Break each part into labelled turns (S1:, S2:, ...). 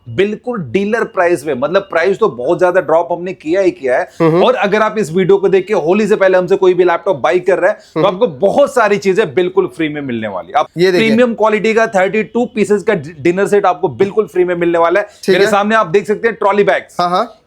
S1: बिल्कुल dealer price में, मतलब प्राइस तो बहुत ज्यादा ड्रॉप हमने किया ही किया है। और अगर आप इस वीडियो को देख के होली से पहले हमसे कोई भी लैपटॉप बाई कर रहे हैं तो आपको बहुत सारी चीजें बिल्कुल फ्री में मिलने वाली है। आप
S2: ये
S1: प्रीमियम क्वालिटी का 32 पीसेस का डिनर सेट आपको बिल्कुल फ्री में मिलने वाला है। मेरे सामने आप देख सकते हैं ट्रॉली बैग्स,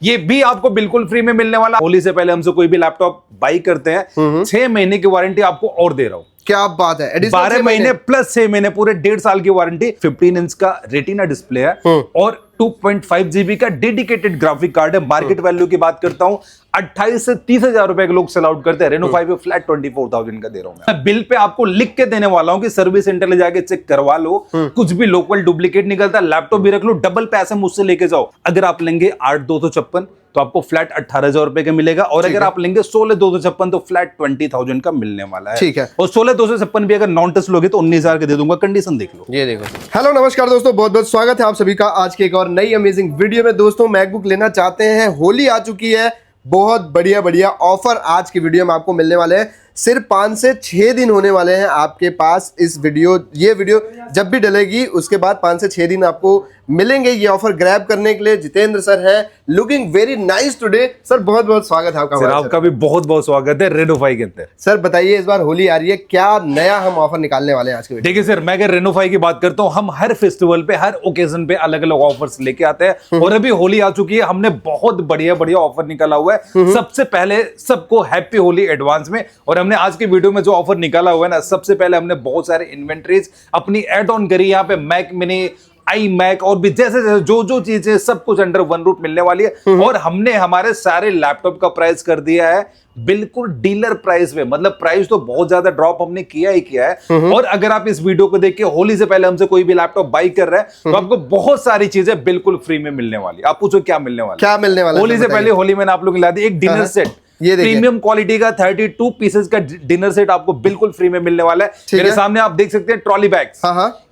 S1: ये भी आपको बिल्कुल फ्री में मिलने वाला है। होली से पहले हमसे कोई भी लैपटॉप बाई करते हैं 6 महीने की वारंटी आपको और दे रहा हूं।
S2: क्या बात है,
S1: 12 महीने प्लस 6 महीने, पूरे 1.5 साल की वारंटी। 15 इंच का रेटिना डिस्प्ले है और 2.5 GB का डेडिकेटेड ग्राफिक कार्ड है। मार्केट वैल्यू की बात करता हूं 28 से 30 हजार रुपए के लोग सेल आउट करते हैं। रेनो 5 पे फ्लैट 24,000 का दे रहा हूं मैं। बिल पे आपको लिख के देने वाला हूं कि सर्विस सेंटर ले जाके चेक करवा लो, कुछ भी लोकल डुप्लीकेट निकलता, लैपटॉप भी रख लो, डबल पैसे मुझसे लेके जाओ। अगर आप लेंगे 8,256 तो आपको फ्लैट 18,000 रुपए का मिलेगा, और अगर आप लेंगे 16,256 तो फ्लैट 20,000 का मिलने वाला है।
S2: ठीक है।
S1: और 16,256 भी अगर नॉन टच लोगे तो 19,000 का दे दूंगा। कंडीशन देख लो।
S2: ये देखो। हेलो नमस्कार दोस्तों, बहुत बहुत स्वागत है आप सभी का आज के एक और नई अमेजिंग वीडियो में। दोस्तों मैकबुक लेना चाहते हैं, होली आ चुकी है, बहुत बढ़िया बढ़िया ऑफर आज की वीडियो में आपको मिलने वाले हैं। सिर्फ 5 से 6 दिन होने वाले हैं आपके पास ये वीडियो जब भी डलेगी उसके बाद 5 से 6 दिन आपको मिलेंगे ये ऑफर ग्रैब करने के लिए। जितेंद्र सर हैं, looking very nice today. Sir बहुत बहुत स्वागत है आपका।
S1: सर आपका भी बहुत बहुत स्वागत है रेनो 5 के अंदर।
S2: सर बताइए, इस बार होली आ रही है, क्या नया हम ऑफर निकालने वाले हैं आज के वीडियो?
S1: देखिए सर, मैं अगर रेनो 5 की बात करता हूं, हम हर फेस्टिवल पे, हर ओकेजन पे अलग अलग ऑफर्स लेके आते हैं। और अभी होली आ चुकी है, हमने बहुत बढ़िया बढ़िया ऑफर निकाला हुआ है। सबसे पहले सबको हैप्पी होली एडवांस में। और हमने आज की वीडियो में जो ऑफर निकाला हुआ है ना, सबसे पहले हमने बहुत सारे इन्वेंटरीज अपनी एड ऑन करी। यहाँ पे मैक मिनी, आई मैक और भी जैसे जैसे जो चीजें सब कुछ अंडर वन रूट मिलने वाली है। और हमने हमारे सारे लैपटॉप का प्राइस कर दिया है बिल्कुल डीलर प्राइस में, मतलब प्राइस तो बहुत ज्यादा ड्रॉप हमने किया ही किया है। और अगर आप इस वीडियो को देख के होली से पहले हमसे कोई भी लैपटॉप बाई कर रहे हैं तो आपको बहुत सारी चीजें बिल्कुल फ्री में मिलने वाली। आप पूछो क्या मिलने वाला?
S2: क्या मिलने वाला?
S1: होली से पहले होली मैंने आप लोग ला दी एक डिनर सेट,
S2: ये
S1: प्रीमियम क्वालिटी का 32 पीसेस का डिनर सेट आपको बिल्कुल फ्री में मिलने वाला है। मेरे सामने आप देख सकते हैं ट्रॉली बैग्स,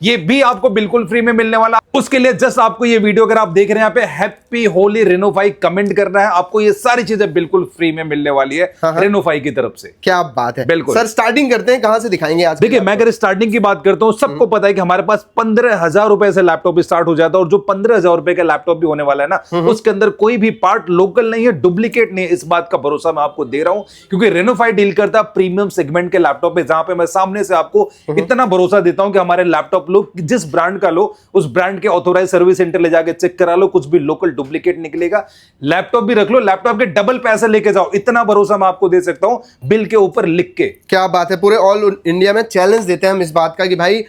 S1: ये भी आपको बिल्कुल फ्री में मिलने वाला। उसके लिए जस्ट आपको ये वीडियो अगर आप देख रहे हैं यहाँ पे हैप्पी होली रेनो 5 कमेंट करना है, आपको ये सारी चीजें बिल्कुल फ्री में मिलने वाली है रेनो 5 की तरफ से।
S2: क्या बात है,
S1: बिल्कुल।
S2: सर स्टार्टिंग करते हैं, कहां से दिखाएंगे आज?
S1: देखिए मैं अगर स्टार्टिंग की बात करता हूँ, सबको पता है कि हमारे पास 15,000 रुपए से लैपटॉप स्टार्ट हो जाता है। और जो 15,000 रुपए का लैपटॉप भी होने वाला है ना, उसके अंदर कोई भी पार्ट लोकल नहीं है, डुप्लीकेट नहीं है। इस बात का भरोसा मैं आपको दे रहा हूं क्योंकि रेनो 5 डील करता है प्रीमियम सेगमेंट के लैपटॉप पे, जहां पे मैं सामने से आपको इतना भरोसा देता हूं कि हमारे लैपटॉप लो, जिस ब्रांड का लो उस ब्रांड के ऑथोराइज सर्विस सेंटर ले जाके चेक करा लो, कुछ भी लोकल डुप्लीकेट निकलेगा। लैपटॉप भी रख लो, लैपटॉप के डबल पैसे लेके जाओ, इतना भरोसा मैं आपको दे सकता हूं बिल के ऊपर लिख के।
S2: क्या बात है, पूरे ऑल इंडिया में चैलेंज देते हैं हम इस बात का कि भाई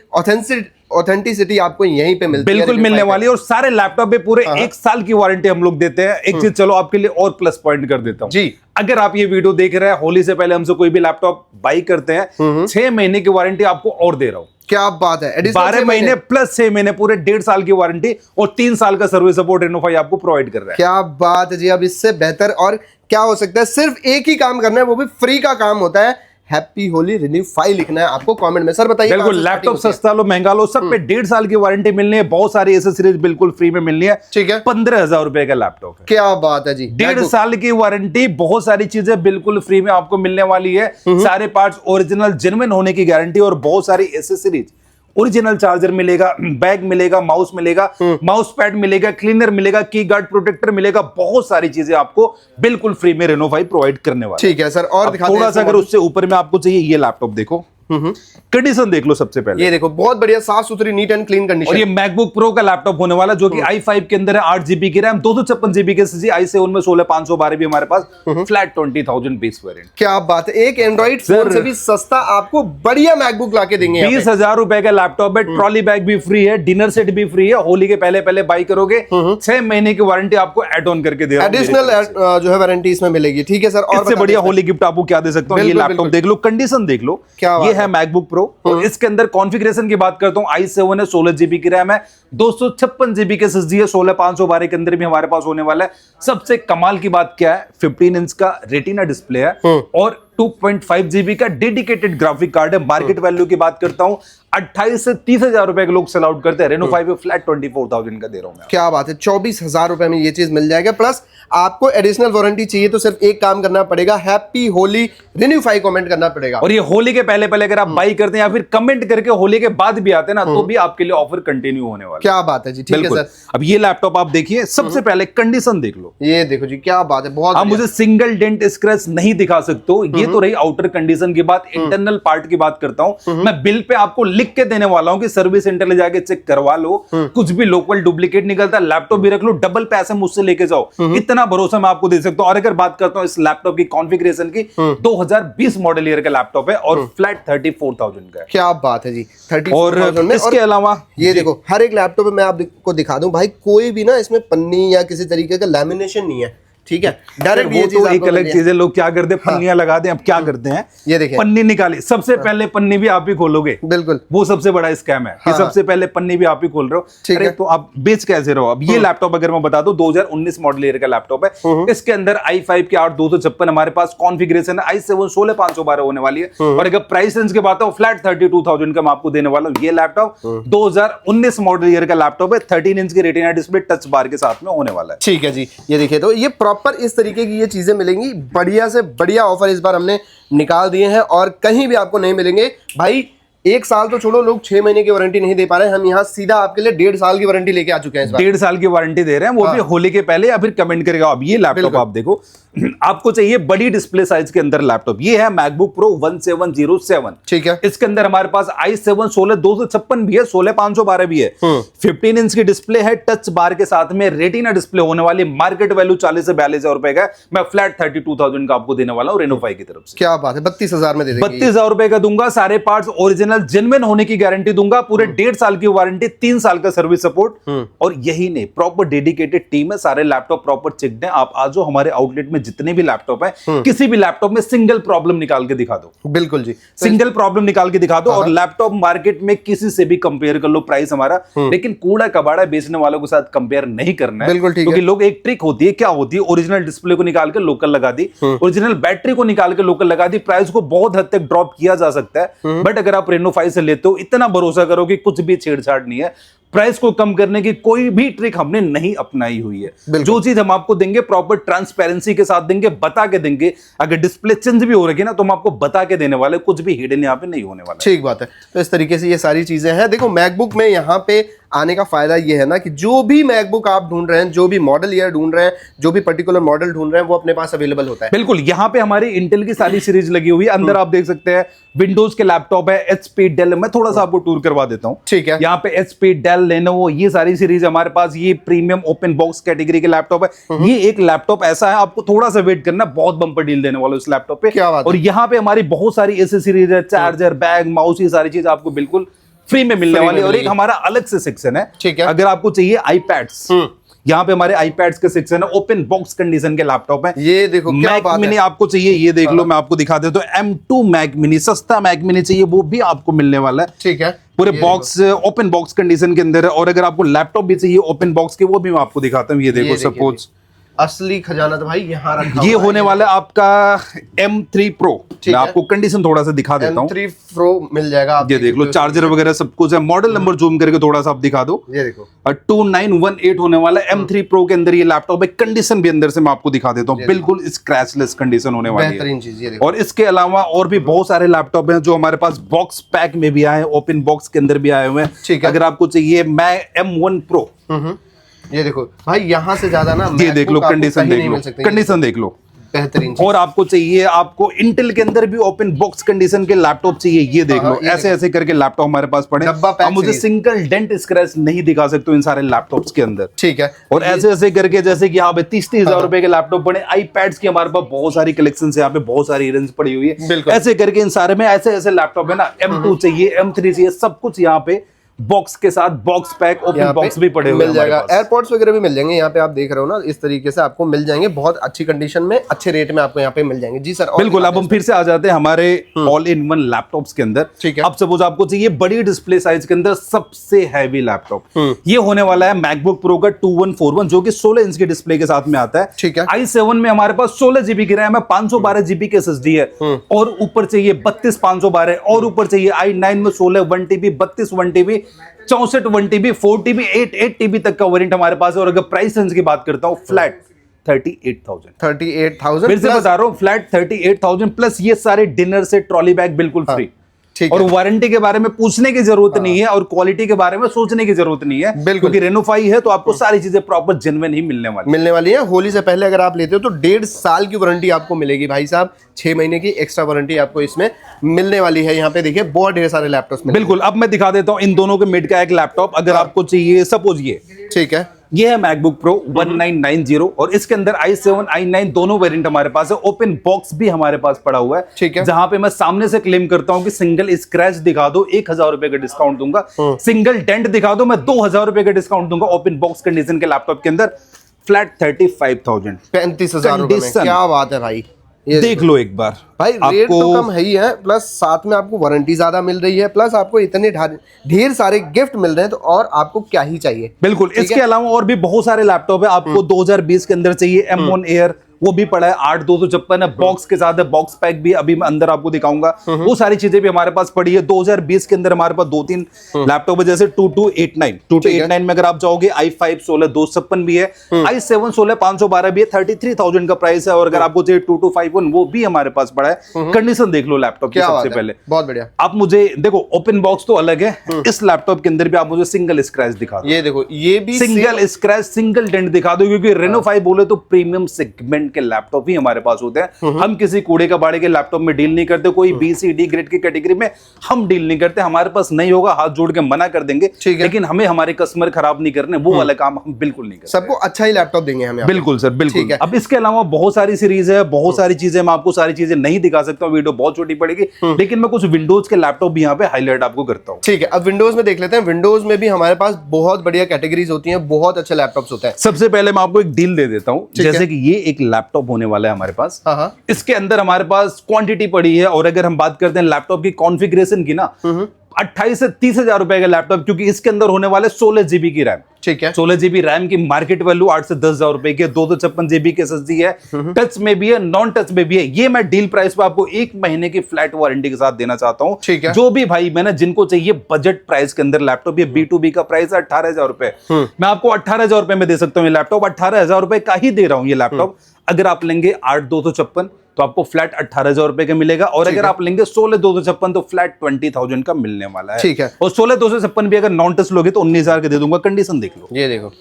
S2: ऑथेंटिसिटी आपको यहीं पे मिलती है,
S1: बिल्कुल मिलने वाली है। और सारे लैपटॉप पे पूरे 1 साल की वारंटी हम लोग देते हैं। एक चीज चलो आपके लिए और प्लस पॉइंट कर देता हूं
S2: जी।
S1: अगर आप ये वीडियो देख रहे हैं, होली से पहले हमसे कोई भी लैपटॉप बाई करते हैं 6 महीने की वारंटी आपको और दे रहा हूं।
S2: क्या बात है,
S1: 12 महीने प्लस 6 महीने, पूरे 1.5 साल की वारंटी और 3 साल का सर्विस सपोर्ट रेनो 5 आपको प्रोवाइड कर रहा है।
S2: क्या बात है जी, अब इससे बेहतर और क्या हो सकता है? सिर्फ एक ही काम करना है, वो भी फ्री का काम होता है। हैप्पी होली रेनो 5 लिखना है आपको कमेंट में। सर बताइए,
S1: बिल्कुल लैपटॉप सस्ता लो महंगा लो, सब पे 1.5 साल की वारंटी मिलनी है, बहुत सारी एसेसरीज बिल्कुल फ्री में मिलनी है।
S2: ठीक है,
S1: 15,000 रुपए का लैपटॉप है।
S2: क्या बात है जी,
S1: 1.5 साल की वारंटी, बहुत सारी चीजें बिल्कुल फ्री में आपको मिलने वाली है। सारे पार्ट्स ओरिजिनल जेन्युइन होने की गारंटी और बहुत सारी एसेसरीज, ओरिजिनल चार्जर मिलेगा, बैग मिलेगा, माउस मिलेगा, माउस पैड मिलेगा, क्लीनर मिलेगा, की गार्ड प्रोटेक्टर मिलेगा, बहुत सारी चीजें आपको बिल्कुल फ्री में रेनो 5 प्रोवाइड करने वाला।
S2: ठीक है सर, और
S1: थोड़ा सा अगर उससे ऊपर में आपको चाहिए, ये लैपटॉप देखो, कंडीशन देख लो सबसे पहले।
S2: ये देखो, बहुत बढ़िया साफ सुथरी नीट एंड क्लीन कंडीशन।
S1: और ये मैकबुक प्रो का लैपटॉप होने वाला जो कि i5 के अंदर है, 8 GB की रैम, 256 GB के SSD, i7 में 16,512 भी हमारे पास, फ्लैट 20,000 पीस वेरिएंट।
S2: क्या बात है, एक एंड्रॉइड फोन से भी सस्ता आपको बढ़िया मैकबुक लाके देंगे।
S1: 20,000 रुपए का लैपटॉप है, ट्रॉली बैग भी फ्री है, डिनर सेट भी फ्री है। होली के पहले पहले बाई करोगे 6 महीने की वारंटी आपको एड ऑन करके दे रहा हूं,
S2: एडिशनल जो है वारंटी इसमें मिलेगी। ठीक है सर, और
S1: इससे बढ़िया होली गिफ्ट आपको क्या दे सकता हूं? ये लैपटॉप देख लो, कंडीशन देख लो, ये है मैकबुक प्रो। और इसके अंदर कॉन्फ़िगरेशन की बात करता हूं, i7 है, 16 GB की रैम है, 256 GB के SSD है, 16,512 के अंदर भी हमारे पास होने वाला है। सबसे कमाल की बात क्या है, 15 इंच का रेटिना डिस्प्ले है और 2.5 GB का डेडिकेटेड ग्राफिक कार्ड है। मार्केट वैल्यू की बात करता हूं 28 से 30,000 रुपए के लोग सेल आउट करते हैं। रेनो 5 पे फ्लैट 24,000 का दे रहा हूं मैं।
S2: क्या बात है, 24,000 रुपए में ये चीज मिल जाएगा। प्लस आपको एडिशनल वारंटी चाहिए तो सिर्फ एक काम करना पड़ेगा, हैप्पी होली Renew 5 कमेंट करना पड़ेगा।
S1: और ये होली के पहले अगर आप बाई करते हैं या फिर कमेंट करके होली के बाद भी आते हैं ना, तो भी आपके लिए ऑफर कंटिन्यू होने वाला है।
S2: क्या बात है जी, ठीक है सर।
S1: अब ये लैपटॉप आप देखिए, सबसे पहले कंडीशन देख लो।
S2: ये देखो जी, क्या बात है, बहुत
S1: आप मुझे सिंगल डेंट स्क्रैच नहीं दिखा सकते हो। ये तो रही आउटर कंडीशन की बात। इंटरनल पार्ट की बात करता हूं मैं, बिल पे आपको लिख के देने वाला हूं कि सर्विस सेंटर ले जाके चेक करवा लो, कुछ भी लोकल डुप्लीकेट निकलता है लैपटॉप भी रख लो, डबल पैसे मुझसे लेके जाओ, इतना भरोसा मैं आपको दे सकता हूं। और अगर बात करता हूं इस लैपटॉप की कॉन्फ़िगरेशन की, 2020 मॉडल ईयर का लैपटॉप है और फ्लैट 34,000 का है।
S2: क्या बात है जी, 34,000
S1: और
S2: में।
S1: इसके अलावा
S2: ये देखो, हर एक लैपटॉप में मैं आपको दिखा दूं भाई, कोई भी ना इसमें पन्नी या किसी तरीके का लैमिनेशन नहीं है, ठीक है, डायरेक्ट ये चीज
S1: तो एक अलग चीज है। लोग क्या करते हैं, पन्नियां लगा दें। अब क्या करते हैं,
S2: ये देखिए,
S1: पन्नी निकाली, सबसे पहले पन्नी भी आप ही खोलोगे।
S2: बिल्कुल,
S1: वो सबसे बड़ा स्कैम है कि सबसे पहले पन्नी भी आप ही खोल रहे हो। अरे तो आप बेच कैसे रहो। अब ये लैपटॉप अगर मैं बता दूं, 2019 मॉडल ईयर का लैपटॉप है। इसके अंदर i5 की 8256 हमारे पास कॉन्फ़िगरेशन है, i7 16512 होने वाली है। और अगर प्राइस रेंज की बात हो, फ्लैट 32,000 का मैं आपको देने वाला हूं। ये लैपटॉप 2019 मॉडल ईयर का लैपटॉप है, 13 इंच की रेटिना डिस्प्ले टच बार के साथ में होने वाला है।
S2: ठीक है जी। ये देखिए, तो ये प्रॉपर इस तरीके की ये चीजें मिलेंगी। बढ़िया से बढ़िया ऑफर इस बार हमने निकाल दिए हैं और कहीं भी आपको नहीं मिलेंगे भाई। 1 साल तो छोड़ो, लोग 6 महीने की वारंटी नहीं दे पा रहे हैं, हम यहाँ सीधा आपके लिए 1.5 साल की वारंटी लेके आ चुके हैं इस बार।
S1: 1.5 साल की वारंटी दे रहे हैं, वो भी होली के पहले या फिर कमेंट करेगा। अब ये लैपटॉप आप देखो, आपको चाहिए बड़ी डिस्प्ले साइज के अंदर लैपटॉप। ये है मैकबुक प्रो 1707।
S2: ठीक है,
S1: इसके अंदर हमारे पास i7 16256 भी है, 16512 भी है। 15 इंच की डिस्प्ले है, टच बार के साथ में रेटिना डिस्प्ले होने वाली। मार्केट वैल्यू 40 से 42,000 रुपए का है। मैं फ्लैट 32,000 का आपको देने वाला हूं रेनो 5 की तरफ से।
S2: क्या बात है, 32,000 में दे देंगे।
S1: 32,000 रुपए का दूंगा। सारे पार्ट्स ओरिजिनल जेन्युइन होने की गारंटी दूंगा। पूरे 1.5 साल की वारंटी, 3 साल का सर्विस सपोर्ट। और यही नहीं, प्रॉपर डेडिकेटेड टीम है। सारे लैपटॉप प्रॉपर चेक्ड है। आप आज हमारे आउटलेट में जितने भी लैपटॉप है, किसी भी लैपटॉप में सिंगल प्रॉब्लम निकाल के दिखा दो।
S2: बिल्कुल जी,
S1: सिंगल प्रॉब्लम निकाल के दिखा दो। और लैपटॉप मार्केट में किसी से भी कंपेयर कर लो प्राइस हमारा, लेकिन कूड़ा कबाड़ा बेचने वालों के साथ कंपेयर नहीं करना है।
S2: बिल्कुल ठीक है।
S1: क्योंकि लोग, एक ट्रिक होती है, क्या होती है, ओरिजिनल डिस्प्ले को निकाल के लोकल लगा दी, ओरिजिनल बैटरी को निकाल के लोकल लगा दी, प्राइस को बहुत हद तक ड्रॉप किया जा सकता है। बट अगर आप रेनो 5 से लेते हो, इतना भरोसा करो कि कुछ भी छेड़छाड़ नहीं है। प्राइस को कम करने की कोई भी ट्रिक हमने नहीं अपनाई हुई है। जो चीज हम आपको देंगे प्रॉपर ट्रांसपेरेंसी के साथ देंगे, बता के देंगे। अगर डिस्प्ले चेंज भी हो रही है ना, तो हम आपको बता के देने वाले, कुछ भी हिडन यहाँ पे नहीं होने वाला।
S2: ठीक बात है। तो इस तरीके से ये सारी चीजें हैं। देखो, मैकबुक में यहाँ पे आने का फायदा ये है ना कि जो भी मैकबुक आप ढूंढ रहे हैं, जो भी मॉडल ईयर ढूंढ रहे हैं, जो भी पर्टिकुलर मॉडल ढूंढ रहे हैं, वो अपने पास अवेलेबल होता है।
S1: बिल्कुल, यहाँ पे हमारी इंटेल की सारी सीरीज लगी हुई है। अंदर आप देख सकते हैं विंडोज के लैपटॉप है, एचपी, डेल। मैं थोड़ा सा आपको टूर करवा देता हूँ।
S2: ठीक है,
S1: यहाँ पे एचपी, डेल, लेनोवो, ये सारी सीरीज हमारे पास। ये प्रीमियम ओपन बॉक्स कैटेगरी के लैपटॉप है। ये एक लैपटॉप ऐसा है, आपको थोड़ा सा वेट करना, बहुत बम्पर डील देने वाला इस लैपटॉप पे।
S2: क्या बात है।
S1: और यहाँ पे हमारी बहुत सारी ऐसी सीरीज है, चार्जर, बैग, माउस, ये सारी चीज आपको बिल्कुल फ्री में मिलने वाली है। और एक हमारा अलग से सेक्शन है,
S2: ठीक है,
S1: अगर आपको चाहिए आईपैड्स, यहाँ पे हमारे आईपैड्स के सेक्शन है। ओपन बॉक्स कंडीशन के लैपटॉप है।
S2: ये देखो, क्या
S1: मैक
S2: बात
S1: मिनी
S2: है।
S1: आपको चाहिए, ये देख लो, मैं आपको दिखा देता हूँ। M2 मैक मिनी, सस्ता मैक मिनी चाहिए, वो भी आपको मिलने वाला है।
S2: ठीक है,
S1: पूरे बॉक्स, ओपन बॉक्स कंडीशन के अंदर है। और अगर आपको लैपटॉप भी चाहिए ओपन बॉक्स के, वो भी मैं आपको दिखाता हूँ। ये देखो, सपोज
S2: असली खजाना तो भाई यहाँ रखा
S1: ये होने वाला है आपका M3 Pro। मैं आपको कंडीशन थोड़ा सा दिखा देता हूँ।
S2: M3 Pro मिल जाएगा। आप
S1: ये देख लो, चार्जर वगैरह सब कुछ है। मॉडल नंबर जूम करके थोड़ा सा आप दिखा दो।
S2: ये देखो,
S1: 2918 होने वाला है। M3 Pro के अंदर ये लैपटॉप है। कंडीशन भी अंदर से मैं आपको दिखा देता हूँ, बिल्कुल स्क्रैचलेस कंडीशन होने वाली है।
S2: बेहतरीन चीज। ये देखो,
S1: और इसके अलावा और भी बहुत सारे लैपटॉप हैं जो हमारे पास बॉक्स पैक में भी आए, ओपन बॉक्स के अंदर भी आए हुए हैं।
S2: ठीक है,
S1: अगर आपको चाहिए, मैं M1 Pro।
S2: ये देखो भाई, यहाँ से ज्यादा ना
S1: ये देख लो, कंडीशन देख लो, कंडीशन देख लो,
S2: बेहतरीन।
S1: और आपको चाहिए, आपको इंटेल के अंदर भी ओपन बॉक्स कंडीशन के लैपटॉप चाहिए, ये देख लो। ऐसे ऐसे करके लैपटॉप हमारे पास पड़े। अब मुझे सिंगल डेंट स्क्रैच नहीं दिखा सकते इन सारे लैपटॉप्स के अंदर।
S2: ठीक है,
S1: और ऐसे ऐसे करके, जैसे कि यहाँ पे 30,000 रुपए के लैपटॉप पड़े। आईपैड्स की हमारे पास बहुत सारी कलेक्शन है, यहाँ पे बहुत सारी रेंज पड़ी हुई है। ऐसे करके इन सारे में ऐसे ऐसे लैपटॉप है ना। M2 चाहिए, M3 चाहिए, सब कुछ यहाँ पे बॉक्स के साथ बॉक्स पैक ओपन
S2: यहाँ
S1: बॉक्स
S2: पे
S1: भी पड़े हुए
S2: मिल
S1: हैं
S2: जाएगा।
S1: हमारे पास।
S2: एयरपोर्ट्स वगैरह भी मिल जाएंगे यहाँ पे, आप देख रहे हो ना, इस तरीके से आपको मिल जाएंगे बहुत अच्छी कंडीशन में, अच्छे रेट में आपको यहाँ पे मिल जाएंगे। जी सर, और
S1: बिल्कुल। अब हम फिर से आ जाते हैं हमारे ऑल इन वन लैपटॉप्स के अंदर।
S2: ठीक है।
S1: अब सपोज आपको चाहिए बड़ी डिस्प्ले साइज के अंदर सबसे हैवी लैपटॉप, ये होने वाला है मैकबुक प्रो का 2141 जो कि 16 इंच की डिस्प्ले के साथ में आता है।
S2: ठीक है।
S1: i7 में हमारे पापास 16 जीबी की रैम है, 512 जीबी की एसएसडी है, और ऊपर चाहिए 32 512, और ऊपर चाहिए i9 में 16 1 TB, 32 1 TB, 64 1 TB, 4 TB, 8 TB तक का वेरिएंट हमारे पास है। और अगर प्राइस रेंज की बात करता हूं, फ्लैट 38,000 फिर से बता रहा हूं, फ्लैट 38,000 प्लस ये सारे डिनर से ट्रॉली बैग बिल्कुल फ्री।
S2: ठीक
S1: और
S2: है।
S1: वारंटी के बारे में पूछने की जरूरत नहीं है, और क्वालिटी के बारे में सोचने की जरूरत नहीं है,
S2: बिल्कुल।
S1: क्योंकि रेनोफाई है तो आपको सारी चीजें प्रॉपर जेन्युइन ही मिलने वाली
S2: है। होली से पहले अगर आप लेते हो तो 1.5 साल की वारंटी आपको मिलेगी भाई साहब, 6 महीने की एक्स्ट्रा वारंटी आपको इसमें मिलने वाली है। यहाँ पे देखिए बहुत ढेर सारे लैपटॉप्स मिलेंगे।
S1: बिल्कुल। अब मैं दिखा देता हूं इन दोनों के मिड का एक लैपटॉप, अगर आपको चाहिए। सपोज
S2: ठीक है,
S1: ये है मैकबुक प्रो 1990, और इसके अंदर i7 i9 दोनों वेरिएंट हमारे पास है। ओपन बॉक्स भी हमारे पास पड़ा हुआ है।
S2: ठीक है।
S1: जहां पे मैं सामने से क्लेम करता हूं कि सिंगल स्क्रैच दिखा दो 1,000 रुपए का डिस्काउंट दूंगा, सिंगल डेंट दिखा दो मैं 2,000 रुपए का डिस्काउंट दूंगा। ओपन बॉक्स कंडीशन के लैपटॉप के अंदर फ्लैट 35,000
S2: 35,000 रुपए में। क्या बात है भाई, ये
S1: देख लो एक बार
S2: भाई। रेट तो कम है ही है, प्लस साथ में आपको वारंटी ज्यादा मिल रही है, प्लस आपको इतने ढेर सारे गिफ्ट मिल रहे हैं, तो और आपको क्या ही चाहिए।
S1: बिल्कुल। इसके अलावा और भी बहुत सारे लैपटॉप है। आपको 2020 के अंदर चाहिए M1 एयर, वो भी पड़ा है 8,256 है, बॉक्स के साथ है, बॉक्स पैक भी अभी मैं अंदर आपको दिखाऊंगा। वो सारी चीजें भी हमारे पास पड़ी है। 2020 के अंदर हमारे पास 2-3 लैपटॉप है, जैसे 2289 में अगर आप जाओगे i5 16,256 भी है, i7 16,512 भी है, 33,000 का प्राइस है। और अगर आपको चाहिए 2251 वो भी हमारे पास पड़ा है। कंडीशन देख लो लैपटॉप की सबसे पहले,
S2: बहुत बढ़िया।
S1: आप मुझे देखो, ओपन बॉक्स तो अलग है, इस लैपटॉप के अंदर भी आप मुझे सिंगल स्क्रैच दिखा दो।
S2: ये देखो, ये भी
S1: सिंगल स्क्रैच सिंगल डेंट दिखा दो, क्योंकि रेनो5 बोले तो प्रीमियम सेगमेंट के लैपटॉप ही हमारे पास होते हैं। हम किसी कूड़े का बाड़े के लैपटॉप में डील नहीं करते, कोई BC-D ग्रेड की कैटेगरी में हम डील नहीं करते। हमारे पास नहीं होगा, हाथ जोड़ के मना कर देंगे, लेकिन हमें हमारे कस्टमर खराब नहीं करने, वो वाला काम हम बिल्कुल नहीं करते।
S2: सबको अच्छा ही लैपटॉप देंगे हम।
S1: बिल्कुल सर, बिल्कुल। अब इसके अलावा बहुत सारी सीरीज है, बहुत सारी चीजें, मैं आपको सारी चीजें नहीं दिखा सकता हूँ, वीडियो बहुत छोटी पड़ेगी, लेकिन मैं कुछ विंडोज के लैपटॉप भी यहाँ पे हाईलाइट आपको करता हूँ।
S2: ठीक है, अब विंडोज में देख लेते हैं। विंडोज में भी हमारे पास बहुत बढ़िया कैटेगरीज होती हैं, बहुत अच्छे लैपटॉप्स होते हैं।
S1: सबसे पहले मैं आपको एक डील दे देता हूँ, जैसे कि ये एक लैपटॉप होने वाला है हमारे पास। इसके अंदर हमारे पास क्वांटिटी पड़ी है, और अगर हम बात करते हैं लैपटॉप की कॉन्फ़िगरेशन की ना, 28 से 30,000 रुपए का लैपटॉप, क्योंकि इसके अंदर होने वाले 16 जीबी की रैम।
S2: ठीक है,
S1: 16 जीबी रैम की मार्केट वैल्यू 8 से 10,000 रुपए की है। 256 जीबी की एसएसडी है, टच में भी है, नॉन टच में भी है। ये मैं डील प्राइस पे आपको 1 महीने की फ्लैट वारंटी के साथ देना चाहता हूं।
S2: ठीक है,
S1: जो भी भाई मैंने जिनको चाहिए बजट प्राइस के अंदर लैपटॉप, ये B2B का प्राइस है 18,000 रुपए, मैं आपको 18,000 रुपए में दे सकता हूँ ये लैपटॉप। 18,000 रुपए का ही दे रहा हूँ ये लैपटॉप। अगर आप लेंगे 8,256 तो आपको फ्लैट 18,000 रुपए का मिलेगा, और अगर आप लेंगे 16,256 तो फ्लैट 20,000 का मिलने वाला है।
S2: ठीक है,
S1: और 16,256 भी अगर नॉन टच लोगे तो 19,000 का दे दूंगा। कंडीशन देख लो,
S2: ये देखो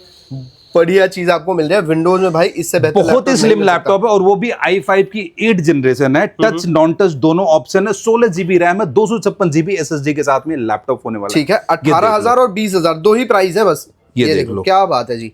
S2: बढ़िया चीज आपको मिल रहा है विंडोज में भाई, इससे बेहतर
S1: बहुत ही स्लिम लैपटॉप है, और वो भी i5 की 8 जनरेशन है, टच नॉन टच दोनों ऑप्शन है, 16 जीबी रैम है, 256 जीबी एसएसडी के साथ में लैपटॉप होने वाला है।
S2: ठीक है, 18,000 और 20,000 दो ही प्राइस है बस।
S1: ये देख लो,
S2: क्या बात है जी।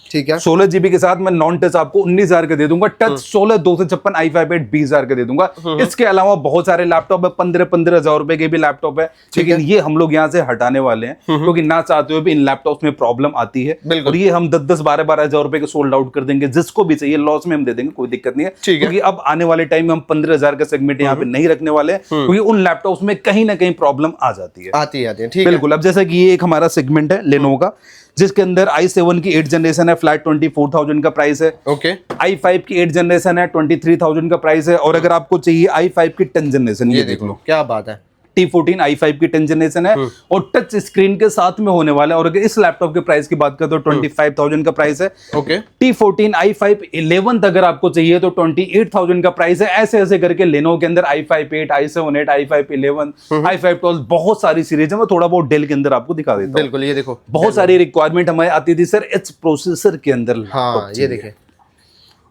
S2: ठीक है,
S1: 16 जीबी के साथ मैं नॉन टच आपको 19,000 का दे दूंगा, टच 16,256 i5 8 20,000 का दे दूंगा। इसके अलावा बहुत सारे लैपटॉप है, 15,000 रुपए के भी लैपटॉप है, लेकिन ये हम लोग यहाँ से हटाने वाले हैं, क्योंकि ना चाहते हुए भी इन लैपटॉप्स में प्रॉब्लम आती है, और ये हम 10-10 12,000 रुपए के सोल्ड आउट कर देंगे। जिसको भी चाहिए लॉस में हम दे देंगे, कोई दिक्कत नहीं है, क्योंकि अब आने वाले टाइम में हम 15,000 का सेगमेंट यहाँ पे नहीं रखने वाले हैं, क्योंकि उन लैपटॉप्स में कहीं ना कहीं प्रॉब्लम आ जाती है।
S2: आती है, ठीक है।
S1: बिल्कुल। अब जैसा कि ये एक हमारा सेगमेंट है लेनोवो का, जिसके अंदर i7 की 8 जनरेशन है, फ्लैट 24,000 का प्राइस है।
S2: ओके,
S1: i5 की 8 जनरेशन है, 23,000 का प्राइस है। और अगर आपको चाहिए i5 की 10 जनरेशन, ये देख लो,
S2: क्या बात है,
S1: T14 i5 की 10 जनरेशन है, और टच स्क्रीन के साथ में होने वाला है। और अगर इस लैपटॉप के प्राइस की बात करें तो 25,000 का प्राइस है।
S2: ओके,
S1: T14 i5 11 अगर आपको चाहिए तो 28,000 का प्राइस है। ऐसे ऐसे करके लेनोवो के अंदर i5 8, i7 8, i5 11, i5 12 बहुत सारी सीरीज है। मैं थोड़ा बहुत डेल के अंदर आपको दिखा देता हूं।
S2: बिल्कुल, ये देखो
S1: बहुत सारी रिक्वायरमेंट हमारी आती थी सर एच प्रोसेसर के अंदर।
S2: हाँ, ये देखें,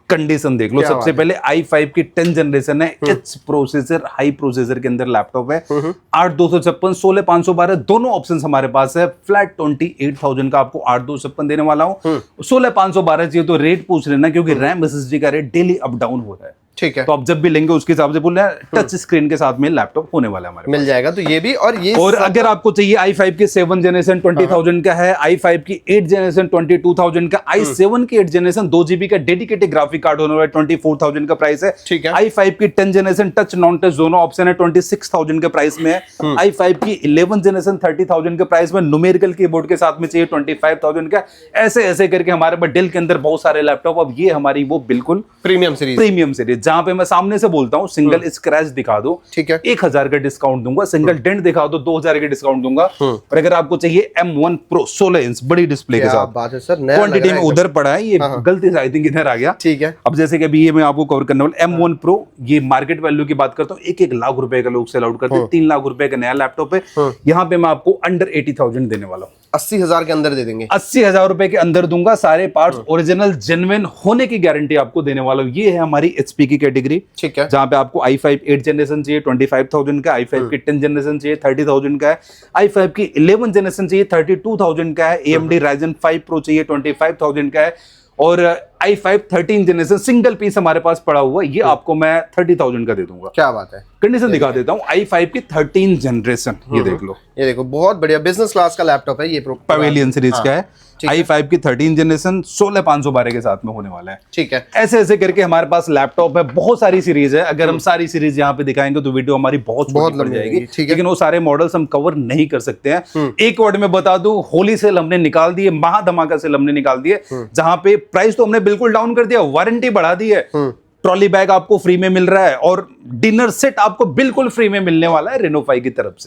S1: कंडीशन देख लो। सबसे पहले i5 की 10 जनरेशन है, एच प्रोसेसर हाई प्रोसेसर के अंदर लैपटॉप है, 8,256 16,512 दोनों ऑप्शंस हमारे पास है। फ्लैट 28,000 का आपको 8,256 देने वाला हूं। 16,512 चाहिए तो रेट पूछ लेना, क्योंकि रैम एसएसडी का रेट डेली अप डाउन हो रहा है।
S2: ठीक है।
S1: तो आप जब भी लेंगे उसके हिसाब से बोल रहे हैं, टच स्क्रीन के साथ में लैपटॉप होने वाला है हमारे
S2: मिल जाएगा। तो ये भी और ये
S1: और अगर आपको चाहिए i5 की 7 जनरेशन 20,000 का है, i5 की 8 जनरेशन 22,000 का, i7 की 8 जनरेशन 2 GB का डेडिकेटेड ग्राफिक कार्ड होने वाला है, 24,000 का प्राइस है।
S2: ठीक है।
S1: i5 की 10 जनरेशन टच नॉन टच दोनों ऑप्शन है, 26,000 के प्राइस में है। i5 की 11 जनरेशन 30,000 के प्राइस में, न्यूमेरिकल कीबोर्ड के साथ में चाहिए 25,000 का। ऐसे ऐसे करके हमारे पास डेल के अंदर बहुत सारे लैपटॉप। अब ये हमारी वो बिल्कुल
S2: प्रीमियम सीरीज
S1: जहां पे मैं सामने से बोलता हूँ सिंगल स्क्रैच दिखा दो,
S2: ठीक है,
S1: 1,000 का डिस्काउंट दूंगा, सिंगल डेंट दिखा दो 2,000 का डिस्काउंट दूंगा। और अगर आपको चाहिए M1 Pro 16 इंच बड़ी डिस्प्ले के साथ,
S2: बात है सर, नया
S1: क्वांटिटी में उधर पड़ा है, ये गलती से आई थिंक इधर आ गया।
S2: ठीक है।
S1: अब जैसे कि अभी ये मैं आपको कवर करने वाला M1 Pro, ये मार्केट वैल्यू की बात करता हूँ 1 लाख रुपए का लोग सेल आउट करते हैं, 3 लाख रुपए का नया लैपटॉप है। यहाँ पे मैं आपको अंडर 80,000 देने वाला हूँ,
S2: 80,000 के अंदर दे देंगे,
S1: 80,000 रुपए के अंदर दूंगा। सारे पार्ट्स ओरिजिनल जेन्युइन होने की गारंटी आपको देने वाला हूं। ये है हमारी HP की कैटेगरी,
S2: ठीक है,
S1: जहां पे आपको i5 8 जनरेशन चाहिए 25,000 का, i5 की 10 जनरेशन चाहिए 30,000 का है, i5 की 11 जनरेशन चाहिए 32,000 का है, AMD Ryzen 5 Pro चाहिए 25,000 का है, और i5 13 जनरेशन सिंगल पीस हमारे पास पड़ा हुआ है, ये आपको मैं 30,000 का दे दूंगा।
S2: क्या बात है।
S1: कंडीशन दिखा देता हूं, i5 की 13 जनरेशन, ये देख लो,
S2: ये देखो बहुत बढ़िया बिजनेस क्लास का लैपटॉप है ये,
S1: पवेलियन सीरीज का है। i5 की 13 जनरेशन 16,512 के साथ में होने वाला है।
S2: ठीक है।
S1: ऐसे ऐसे करके हमारे पास लैपटॉप है, बहुत सारी सीरीज है। अगर हम सारी सीरीज यहाँ पे दिखाएंगे तो वीडियो हमारी बहुत लंबी जाएगी, लेकिन वो सारे मॉडल्स हम कवर नहीं कर सकते हैं। एक वर्ड में बता दूं, होली सेल हमने निकाल दिए, महा धमाका सेल हमने निकाल दिए, जहां पे प्राइस तो हमने बिल्कुल डाउन कर दिया, वारंटी बढ़ा दी है, ट्रॉली बैग आपको फ्री में मिल रहा है, और डिनर सेट आपको बिल्कुल फ्री में मिलने वाला है रेनो 5 की तरफ से।